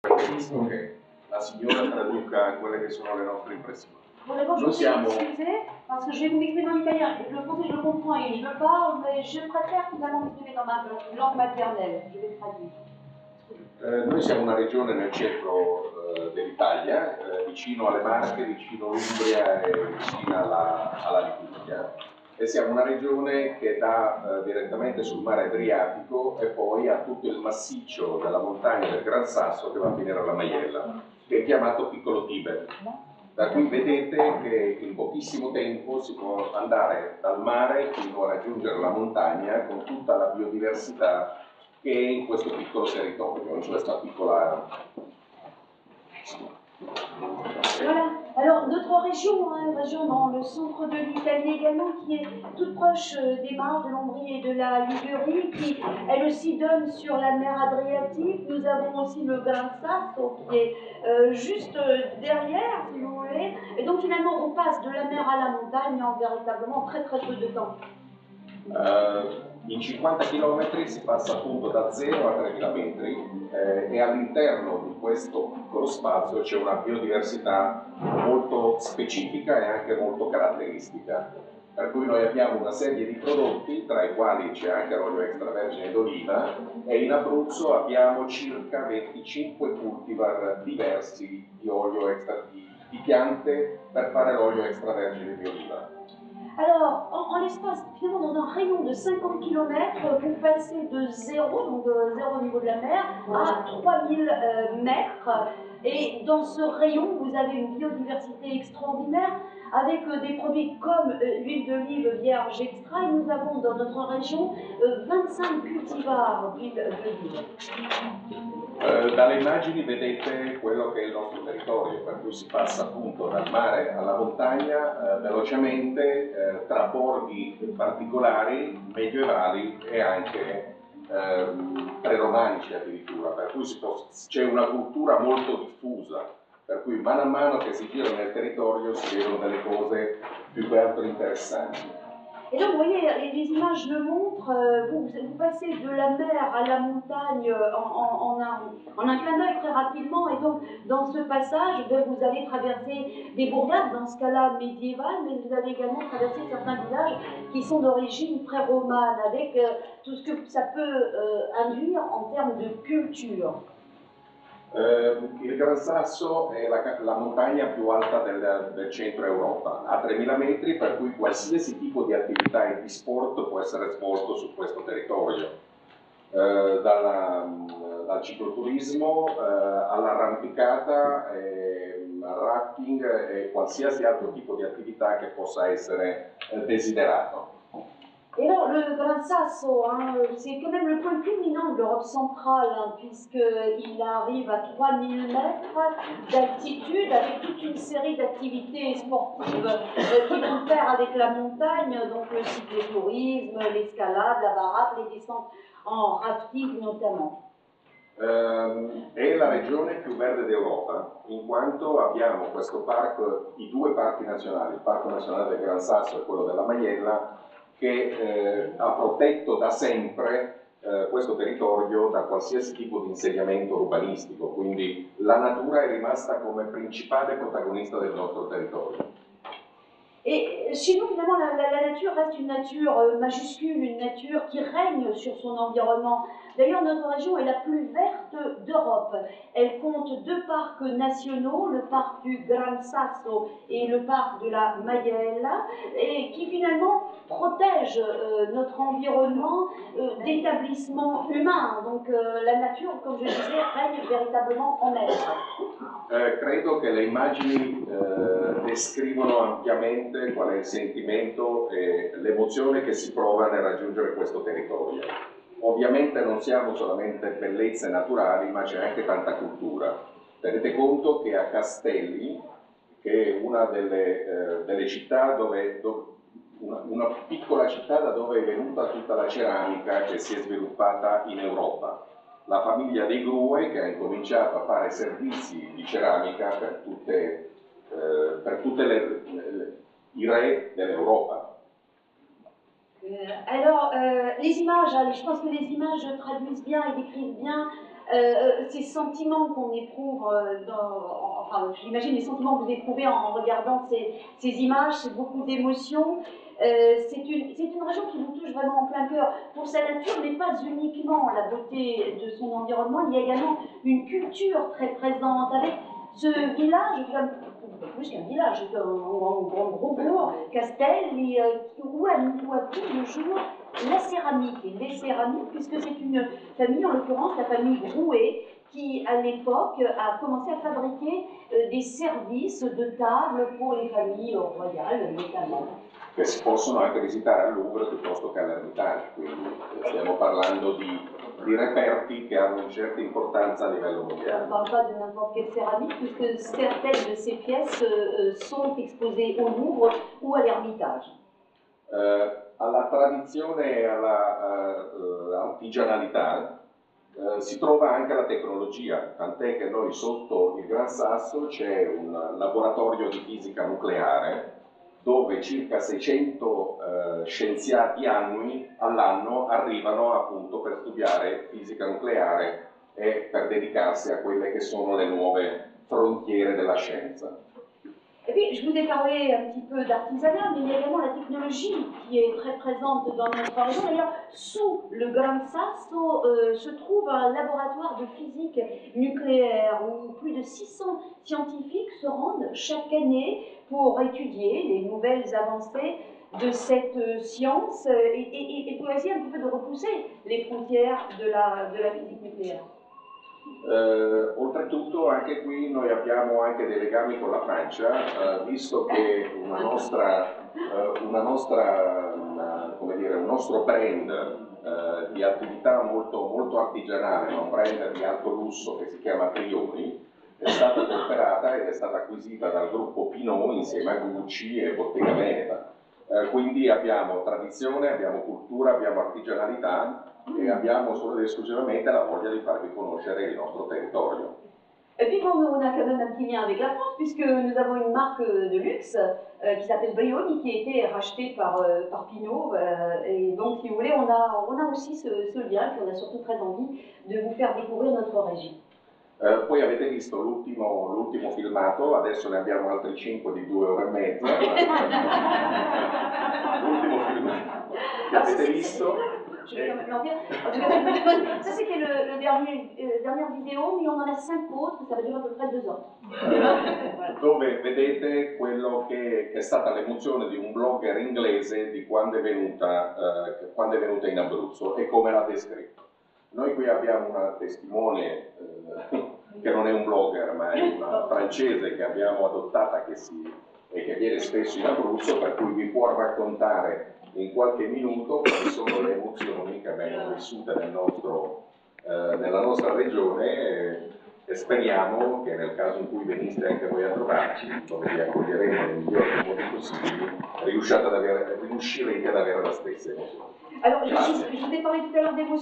Visto che la signora traduca quelle che sono le nostre impressioni. Bon, d'abord, je voudrais m'excuser parce que je vais vous m'exprimer en italien. Le français, je le comprends et je le parle, mais je préfère finalement m'exprimer dans ma langue maternelle. Je vais traduire. Noi siamo una regione nel centro dell'Italia, vicino alle Marche, vicino all'Umbria e vicino alla Liguria. E siamo una regione che dà direttamente sul mare Adriatico e poi ha tutto il massiccio della montagna del Gran Sasso che va a finire alla Maiella, che è chiamato Piccolo Tibet. Da cui vedete che in pochissimo tempo si può andare dal mare fino a raggiungere la montagna con tutta la biodiversità che è in questo piccolo territorio, in questa piccola... Voilà. Alors, notre région, une région dans le centre de l'Italie également, qui est toute proche des Marches, de l'Ombrie et de la Ligurie, qui elle aussi donne sur la mer Adriatique. Nous avons aussi le Gran Sasso qui est juste derrière, si vous voulez. Et donc, finalement, on passe de la mer à la montagne en véritablement très très peu de temps. In 50 km si passa appunto da 0 a 3000 metri e all'interno di questo piccolo spazio c'è una biodiversità molto specifica e anche molto caratteristica. Per cui noi abbiamo una serie di prodotti, tra i quali c'è anche l'olio extravergine d'oliva, e in Abruzzo abbiamo circa 25 cultivar diversi di olio di piante per fare l'olio extravergine di oliva. Alors, en l'espace, finalement, dans un rayon de 50 km, vous passez de 0, donc zéro au niveau de la mer, à 3000 mètres. Et dans ce rayon, vous avez une biodiversité extraordinaire avec des produits comme l'huile d'olive vierge extra. Et nous avons dans notre région 25 cultivars d'huile d'olive. Dalle immagini vedete quello che è il nostro territorio, per cui si passa appunto dal mare alla montagna velocemente tra borghi particolari, medievali e anche preromanici addirittura, per cui c'è una cultura molto diffusa, per cui mano a mano che si gira nel territorio si vedono delle cose più che altro interessanti. Et donc, vous voyez, les images le montrent, vous passez de la mer à la montagne en un clin d'œil très rapidement, et donc, dans ce passage, vous allez traverser des bourgades, dans ce cas-là médiévales, mais vous allez également traverser certains villages qui sont d'origine pré-romane, avec tout ce que ça peut induire en termes de culture. Il Gran Sasso è la montagna più alta del centro Europa, a 3000 metri, per cui qualsiasi tipo di attività e di sport può essere svolto su questo territorio, dal cicloturismo all'arrampicata, al rafting e qualsiasi altro tipo di attività che possa essere desiderato. Et alors, le Gran Sasso, c'est quand même le point culminant de l'Europe centrale, puisqu'il arrive à 3000 mètres d'altitude, avec toute une série d'activités sportives qui vont de pair avec la montagne, donc le cyclotourisme, l'escalade, la baratte, les descentes en rafting notamment. È la regione più verde d'Europa, in quanto abbiamo questo parco, i due parchi nazionali, il Parco Nazionale del Gran Sasso e quello della Maiella, che ha protetto da sempre questo territorio da qualsiasi tipo di insediamento urbanistico, quindi la natura è rimasta come principale protagonista del nostro territorio. Et chez nous, finalement, la nature reste une nature majuscule, une nature qui règne sur son environnement. D'ailleurs, notre région est la plus verte d'Europe. Elle compte 2 parcs nationaux, le parc du Gran Sasso et le parc de la Maiella, et qui finalement protègent notre environnement d'établissements humains. Donc la nature, comme je disais, règne véritablement en maître. Credo che le immagini descrivono ampiamente qual è il sentimento e l'emozione che si prova nel raggiungere questo territorio. Ovviamente non siamo solamente bellezze naturali, ma c'è anche tanta cultura. Tenete conto che a Castelli, che è una delle città una piccola città da dove è venuta tutta la ceramica che si è sviluppata in Europa. La famiglia dei Grue che ha incominciato a fare servizi di ceramica per tutte i re dell'Europa. Alors, les images, je pense que les images traduisent bien et décrivent bien ces sentiments qu'on éprouve, enfin j'imagine les sentiments que vous éprouvez en regardant ces images, c'est beaucoup d'émotions. C'est une région qui vous touche vraiment en plein cœur. Pour sa nature, mais pas uniquement la beauté de son environnement, il y a également une culture très présente avec ce village, plus qu'un village, c'est un gros bourg, Castel, où a tout le jour la céramique, les céramiques, puisque c'est une famille, en l'occurrence la famille Drouet, qui à l'époque a commencé à fabriquer des services de table pour les familles royales notamment. Che si possono anche visitare al Louvre piuttosto che all'Ermitage, quindi stiamo parlando di reperti che hanno una certa importanza a livello On ne mondiale. parle pas de n'importe quelle céramique, puisque certaines de ces pièces sont exposées au Louvre ou à l'Ermitage. Alla tradizione e alla artigianalità si trova anche la tecnologia, tant'è che noi sotto il Gran Sasso c'è un laboratorio di fisica nucleare dove circa 600 scienziati all'anno arrivano appunto per studiare fisica nucleare e per dedicarsi a quelle che sono le nuove frontiere della scienza. Et puis, je vous ai parlé un petit peu d'artisanat, mais il y a également la technologie qui est très présente dans notre région. D'ailleurs, sous le Gran Sasso se trouve un laboratoire de physique nucléaire où plus de 600 scientifiques se rendent chaque année pour étudier les nouvelles avancées de cette science et pour essayer un petit peu de repousser les frontières de la physique nucléaire. Oltretutto anche qui noi abbiamo anche dei legami con la Francia, visto che un nostro brand di attività molto artigianale, ma un brand di alto lusso che si chiama Trioni, è stata cooperata ed è stata acquisita dal gruppo Pinot insieme a Gucci e Bottega Veneta. Quindi abbiamo tradizione, abbiamo cultura, abbiamo artigianalità e abbiamo solo ed esclusivamente la voglia di farvi conoscere il nostro territorio. Et puis bon, on a quand même un petit lien avec la France, puisque nous avons une marque de luxe qui s'appelle Brioni, qui a été rachetée par Pinot. Et donc, si vous voulez, on a aussi ce lien, puis on a surtout très envie de vous faire découvrir notre région. Poi avete visto l'ultimo filmato, adesso ne abbiamo altri 5 di 2 ore e mezza. L'ultimo filmato che avete visto. Je vais quand même l'en dire. En tout cas, ça c'était le dernière vidéo, mais on en a 5 autres, ça va durer à peu près 2 heures. Dove vedete quello che è stata l'emozione di un blogger inglese di quando è venuta in Abruzzo e come l'ha descritto. Noi qui abbiamo una testimone che non è un blogger, ma è una francese che abbiamo adottata e che viene spesso in Abruzzo, per cui vi può raccontare in qualche minuto quali sono le emozioni che abbiamo vissute nella nostra regione e speriamo che nel caso in cui veniste anche voi a trovarci, dove vi accoglieremo nel miglior modo possibile, riuscirete ad avere la stessa emozione. Alors, je vous ai parlé tout à l'heure d'émotion.